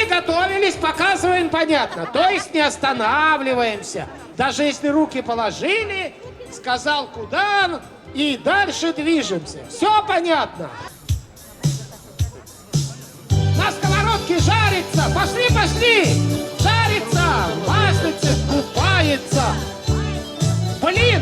Приготовились, показываем, понятно. То есть не останавливаемся. Даже если руки положили, сказал куда, и дальше движемся. Все понятно? На сковородке жарится. Пошли, пошли. Жарится. Маслице купается. Блин.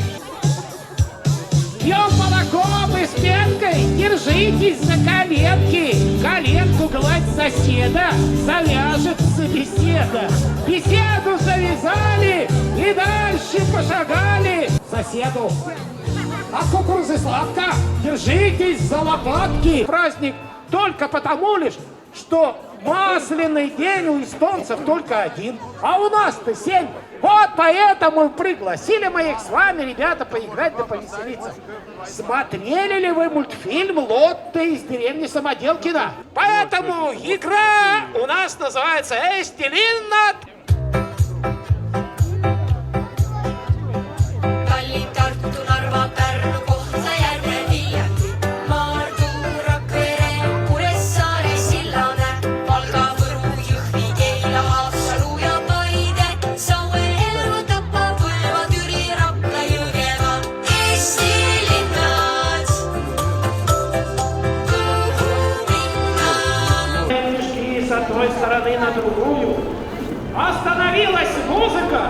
Пьем молоко мы с пенкой. Держитесь за коленки. Коленку гладь соседа. Завяжется беседа. Беседу завязали и дальше пошагали. Соседу. От кукурузы сладко. Держитесь за лопатки. Праздник только потому лишь, что масляный день у эстонцев только один, а у нас-то 7. Вот поэтому пригласили мы их с вами, ребята, поиграть да повеселиться. Смотрели ли вы мультфильм «Лотта из деревни Самоделкина»? Поэтому игра у нас называется «Эстелиннат». С одной стороны на другую. Остановилась музыка.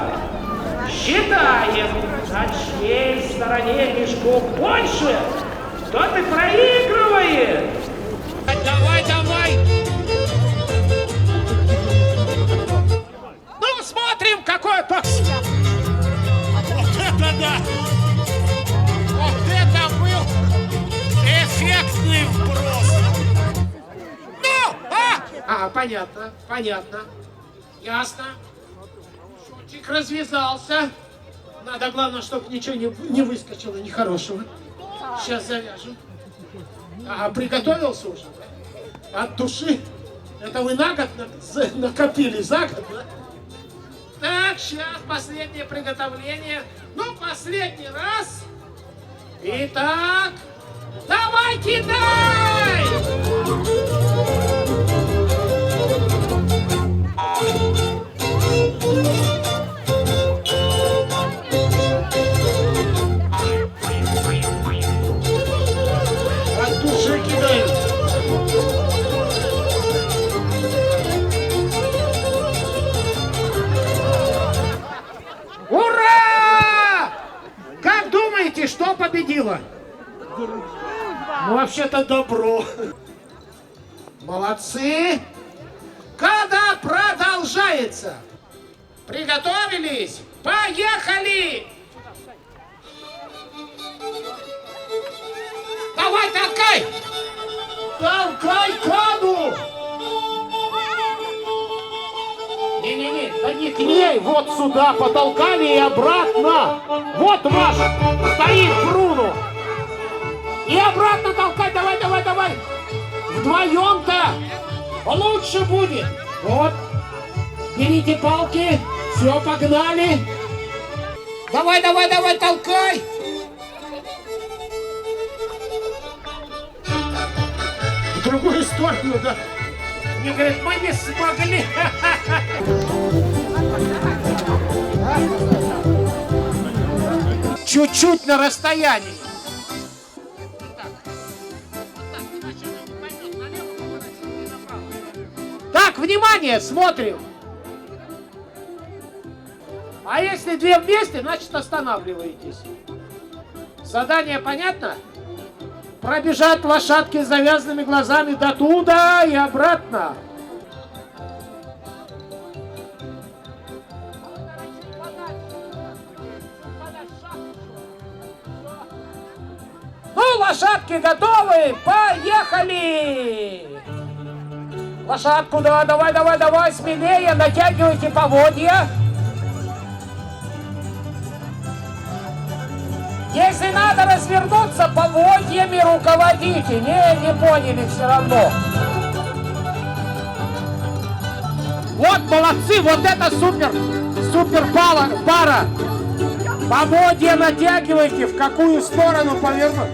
Считаем, на чьей стороне мешков больше, тот и проигрывает. Давай, давай. Ну, смотрим, какой то. Вот это да! Вот это был эффектный вброс. Понятно, понятно. Ясно. Шутик развязался. Надо, главное, чтобы ничего не выскочило нехорошего. Сейчас завяжем. Приготовился уже? От души? Это вы на год накопили, за год, да? Так, сейчас последнее приготовление. Ну, последний раз. Итак, давай, кидай! От души кидают. Ура! Как думаете, что победило? Ну, вообще-то добро. Молодцы. Когда продолжается? Приготовились? Поехали! Давай, толкай! Толкай кану! Не-не-не, да не к ней, вот сюда потолкали и обратно. Вот ваш стоит Бруно. И обратно толкай, давай, давай, давай. Вдвоем-то лучше будет. Вот. Берите палки. Все, погнали. Давай, давай, давай, толкай. В другую сторону, да. Мне говорят, мы не смогли. Чуть-чуть на расстоянии. Так, внимание, смотрим. А если две вместе, значит останавливаетесь. Задание понятно? Пробежать лошадки с завязанными глазами до туда и обратно. Ну, лошадки готовы, поехали! Лошадку, давай, давай, давай, давай, смелее, натягивайте поводья. Если надо развернуться, поводьями руководите. Не поняли все равно. Вот, молодцы, вот это супер пара. Поводья натягивайте, в какую сторону повернуть.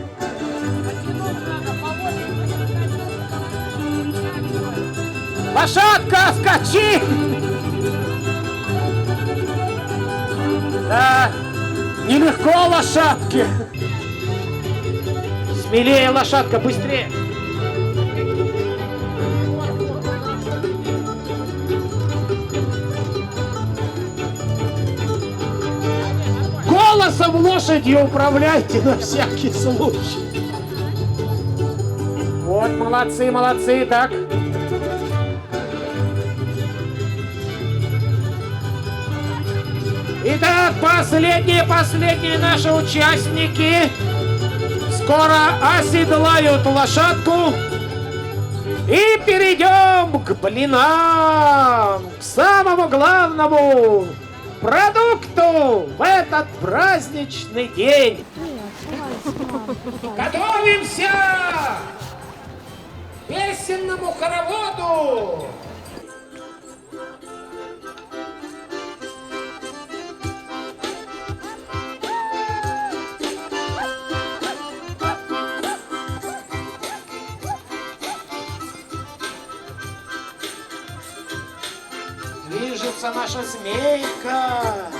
Лошадка, скачи! Да, нелегко лошадке. Смелее, лошадка, быстрее. Голосом лошади управляйте на всякий случай. Вот, молодцы, молодцы, так. Итак, последние наши участники скоро оседлают лошадку и перейдем к блинам, к самому главному продукту в этот праздничный день. Готовимся к песенному хороводу. Движется наша змейка.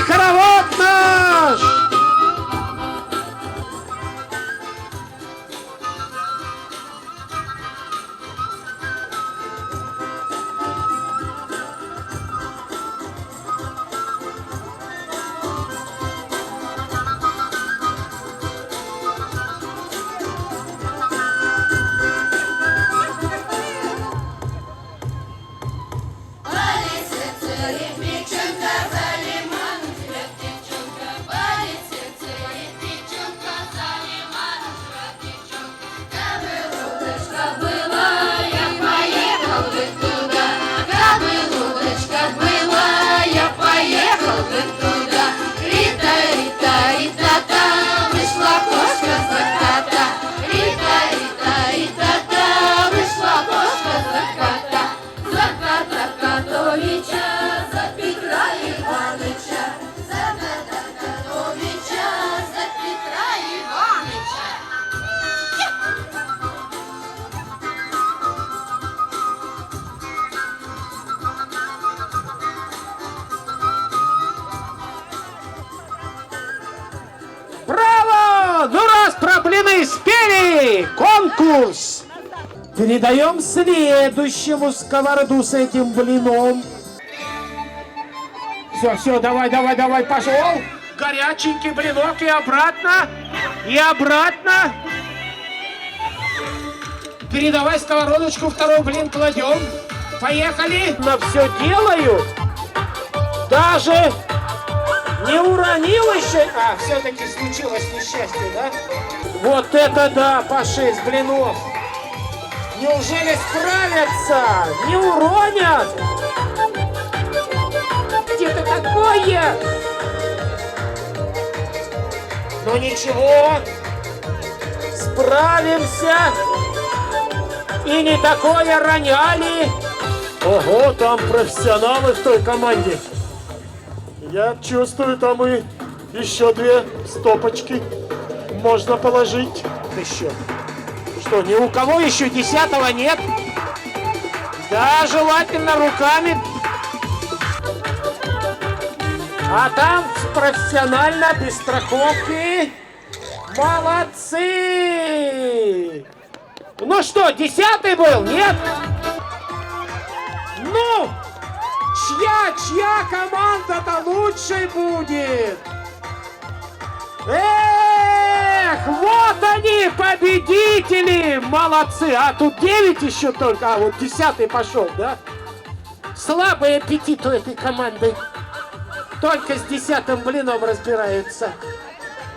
Хоровод наш! Ну раз про блины спели, конкурс! Передаем следующему сковороду с этим блином. Все, давай, пошел. Горяченький блинок и обратно. Передавай сковородочку, второй блин кладем. Поехали. На все делают. Даже не уронил еще. А, все-таки случилось несчастье, да? Вот это да, по 6 блинов. Неужели справятся? Не уронят? Где-то такое? Ну ничего, справимся. И не такое роняли. Ого, там профессионалы в той команде. Я чувствую, там и еще 2 стопочки можно положить. Еще. Что, ни у кого еще 10-го нет? Да, желательно руками. А там профессионально, без страховки. Молодцы! Ну что, 10-й был? Нет? Ну, чья команда-то лучшей будет? Эх, вот они, победители! Молодцы! А тут 9 еще только, а вот 10-й пошел, да? Слабый аппетит у этой команды. Только с 10-м блином разбираются.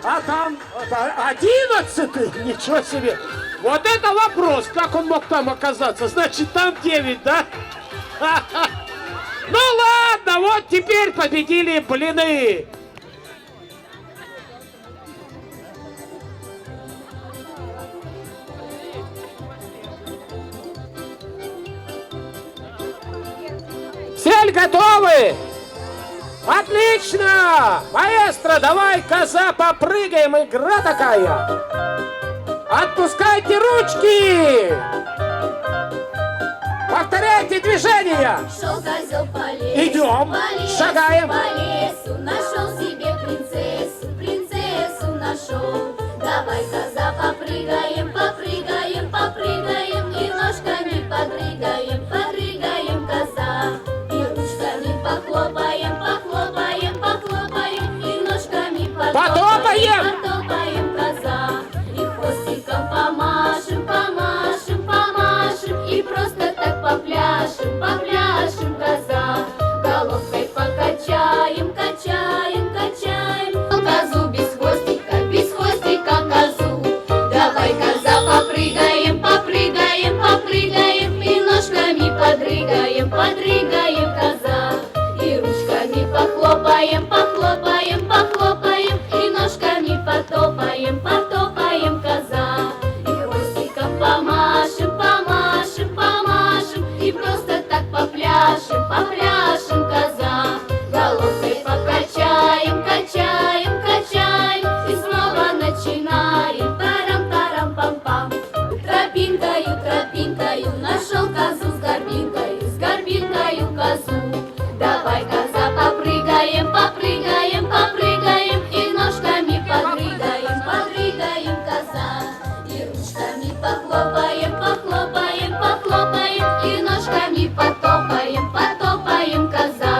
А там 11-й? Ничего себе! Вот это вопрос! Как он мог там оказаться? Значит, там 9, да? Ну ладно, вот теперь победили блины. Все готовы? Отлично! Маэстро, давай, коза, попрыгаем, игра такая! Отпускайте ручки! Повторяйте движения! Шел козел по лесу, идем, шагаем! По лесу, нашел себе принцессу, принцессу нашел. Давай, коза, попрыгаем, попрыгаем, попрыгаем, и ножками подрыгаем, подрыгаем, коза. И ручками похлопаем, похлопаем, похлопаем, и ножками Потопаем! потопаем, коза. И хвостиком помашем, помашем, помашем, и просто так попляшем, попляшем, коза. Головкой покачаем, качаем, качаем, козу без хвостика козу. Давай, коза, попрыгаем, попрыгаем, попрыгаем, и ножками подрыгаем, подрыгаем, коза. И ручками похлопаем, похлопаем, похлопаем, и ножками потопаем, потопаем, коза. И хвостиком помашем, помашем, помашем, и просто так попляшем, попляшем, коза. Головкой покачаем, качаем, качаем, и снова начинаем. Тарам-тарам-пам-пам. Тропинкою, тропинкою нашел козу с горбинкою козу. Давай, коза, попрыгаем, попрыгаем, попрыгаем, и ножками подрыгаем, подрыгаем, коза. И ручками похлопаем, похлопаем, похлопаем, и ножками потопаем, потопаем, коза.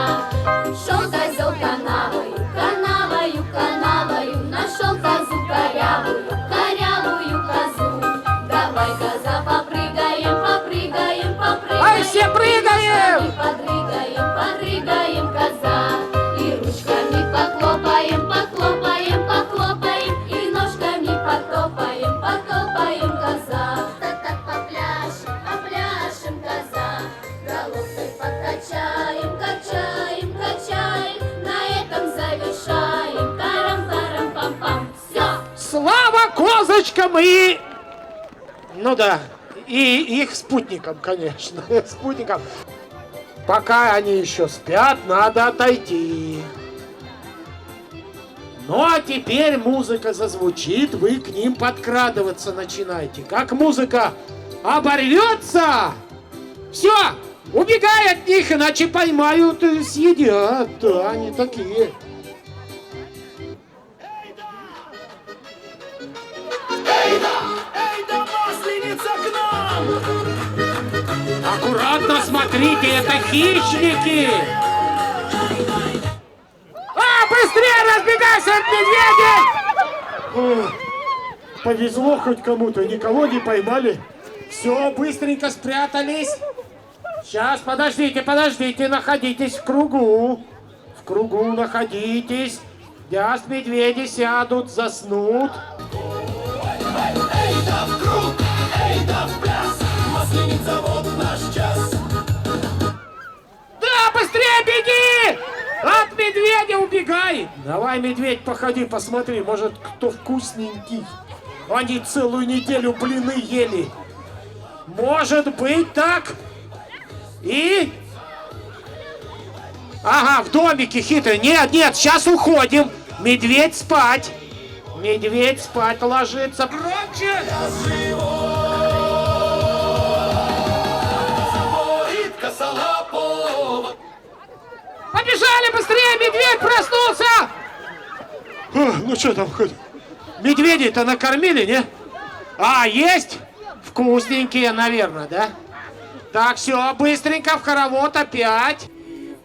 Шел козел канавою, канавою, канавою, нашел козу корявую, корявую козу. Давай, коза, попрыгаем, попрыгаем, попрыгаем. Ай, все прыгаем! Подрыгаем, подрыгаем, коза. И ручками похлопаем, похлопаем, похлопаем, и ножками потопаем, потопаем, коза. Так попляшем, попляшем, коза. Головкой покачаем, качаем, качаем, на этом завершаем. Тарам-тарам-пам-пам. Все! Слава козочкам и... Ну да, и их спутникам, конечно, спутникам. Пока они еще спят, надо отойти. Ну а теперь музыка зазвучит, вы к ним подкрадываться начинаете. Как музыка оборвется, все, убегай от них, иначе поймают и съедят. Да, они такие. Аккуратно смотрите, это хищники! Быстрее разбегайся от медведей! Повезло хоть кому-то, никого не поймали. Все, быстренько спрятались. Сейчас, подождите, подождите, находитесь в кругу. В кругу находитесь. Сейчас медведи сядут, заснут. Эй, да в круг, эй, да в пляс, Масленица, вот наш час. Да, быстрее беги! От медведя убегай! Давай, медведь, походи, посмотри, может, кто вкусненький. Они целую неделю блины ели. Может быть так? И... Ага, в домике хитрый. Нет, нет, сейчас уходим. Медведь спать. Медведь спать ложится. Громче! косолапого. Побежали быстрее, медведь проснулся! Ну что там хоть? Медведей-то накормили, не? А, есть? Вкусненькие, наверное, да? Так, все, быстренько в хоровод опять.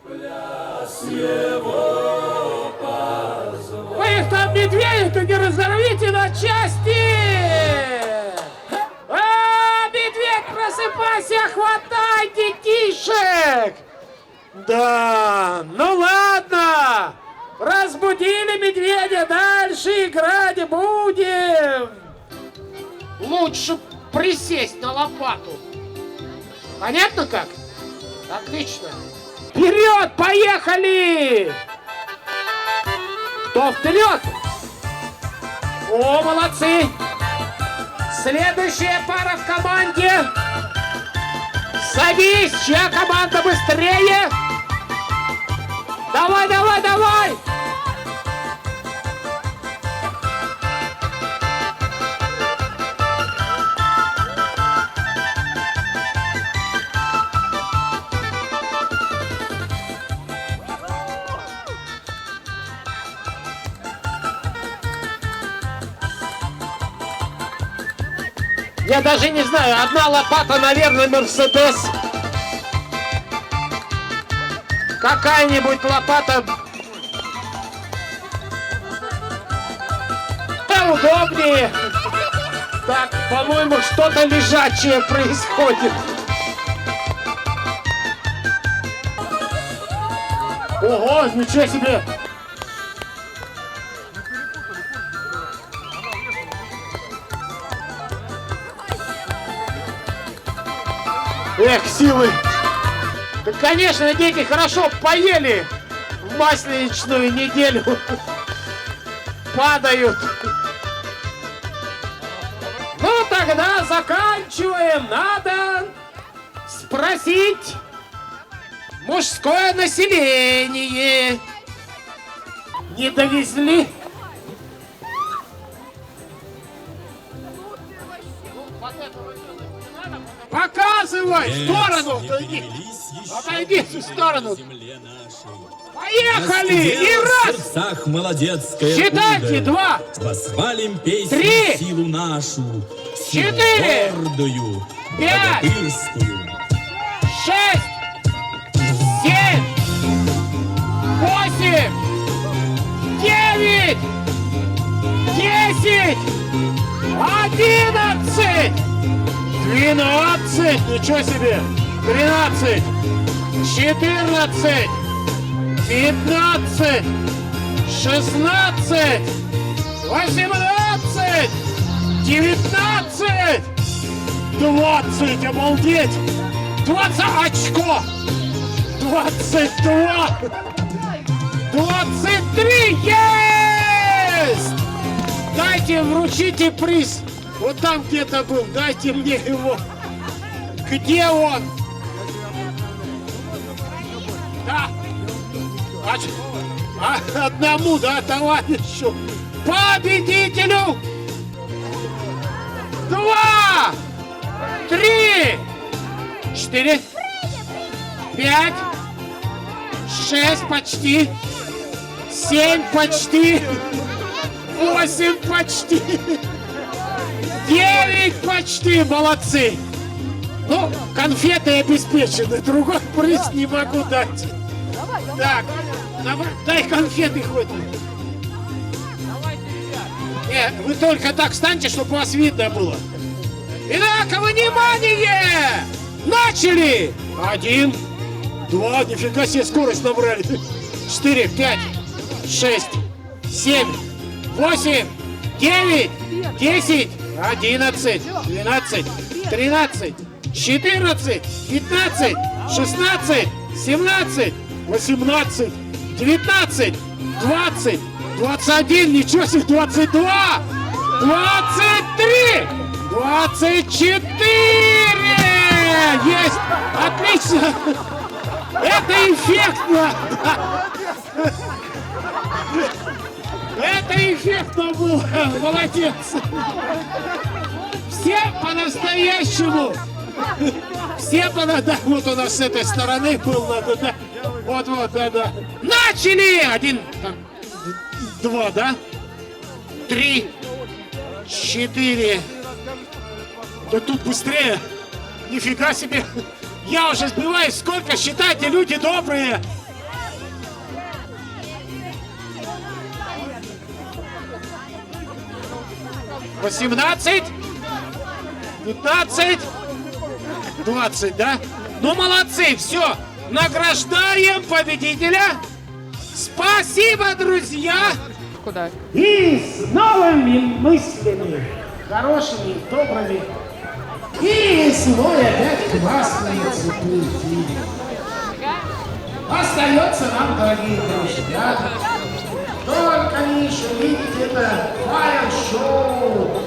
Вы их там, медведей-то, не разорвите на части! А, медведь, просыпайся, хватай детишек! Да, ну ладно! Разбудили медведя, дальше играть будем! Лучше присесть на лопату. Понятно как? Отлично. Вперед, поехали! Кто вперед? О, молодцы! Следующая пара в команде. Садись, чья команда быстрее? Давай, давай, давай! Я даже не знаю, одна лопата, наверное, Мерседес. Какая-нибудь лопата удобнее. Так, по-моему, что-то лежачее происходит. Ого, ничего себе! Эх, силы! Да, конечно, дети хорошо поели в масленичную неделю. Падают. Ну, тогда заканчиваем. Надо спросить мужское население. Не довезли? Показывай! В сторону! Отойди в сторону! Поехали! И раз! В сердцах молодецкое Считайте! будо. 2! Восхвалим песню 3! силу нашу, силу 4! гордую, 5! богатырскую. 6! 7! 8! 9! 10! 11! 12! Ничего себе! 13! 14! 15! 16! 18! 19! 20! Обалдеть! 20 очко! 22! 23! Есть! Дайте, вручите приз! Вот там где-то был, дайте мне его! Где он? Да! Одному, да, товарищу! Победителю! 2! 3! 4! 5! 6 почти! 7 почти! 8 почти! 9 почти! Молодцы! Ну, конфеты обеспечены, другой приз не могу дать. Так, давай, дай конфеты хоть. Вы только так встаньте, чтобы вас видно было. Итак, внимание! Начали! 1, 2, нифига себе, скорость набрали. 4, 5, 6, 7, 8, 9, 10, 11, 12, 13, 14, 15, 16, 17, 18, 19, 20, 21, ничего себе, 22, 23, 24! Есть! Отлично! Это эффектно! Это эффектно было! Молодец! Все по-настоящему Все да, вот у нас с этой стороны был, да. Вот, да. Начали! 1, 2, да? 3, 4. Да тут быстрее. Нифига себе. Я уже сбиваюсь. Сколько? Считайте, люди добрые. 18, 15, 20, да? Ну, молодцы, все. Награждаем победителя. Спасибо, друзья. Куда? И с новыми мыслями, хорошими, добрыми. И свой опять классный цветы. Остается нам, дорогие друзья, только лишь увидеть это фаер-шоу.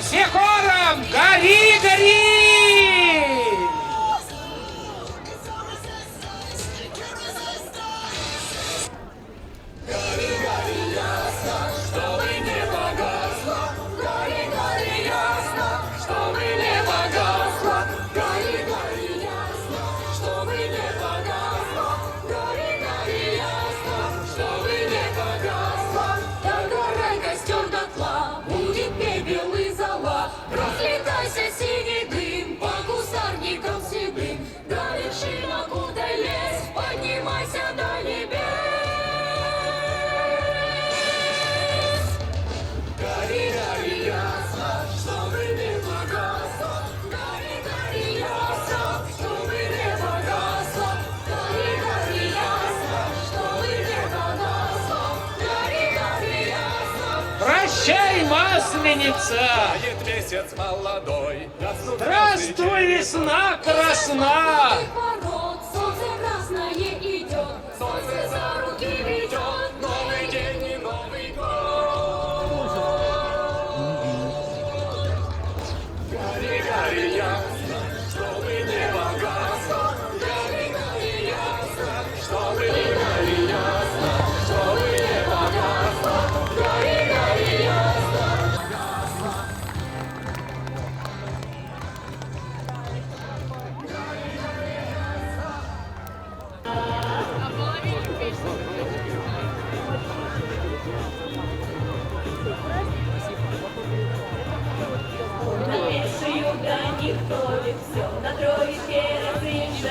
все хором! Гори, гори! Чтобы не погасло, гори, гори, ясно, чтобы не погасло, гори, гори, ясно, чтобы не погасло, гори, гори, ясно, чтобы не погасло. Догорай костер дотла, будет пепел и зола, разлетайся синий дым по кустарникам седым, до вершинок удай лезь, поднимайся до небес. Гори, гори, ясно, чтобы не погасло. Гори, гори, ясно, чтобы не погасло. Гори, гори, ясно, чтобы не погасло. Гори, гори, ясно. Прощай, масленица! Тает месяц молодой. Здравствуй, весна красна! Ворот, солнце красное идет, солнце за руки ведет. Новый день и Новый год. Гори, гори, ясно, чтобы не погасло. Гори, гори, ясно, чтобы не гори, ясно, чтобы не погасло. Гори, гори, ясно. На пешую грань никто ведь все на троечке разъезжает.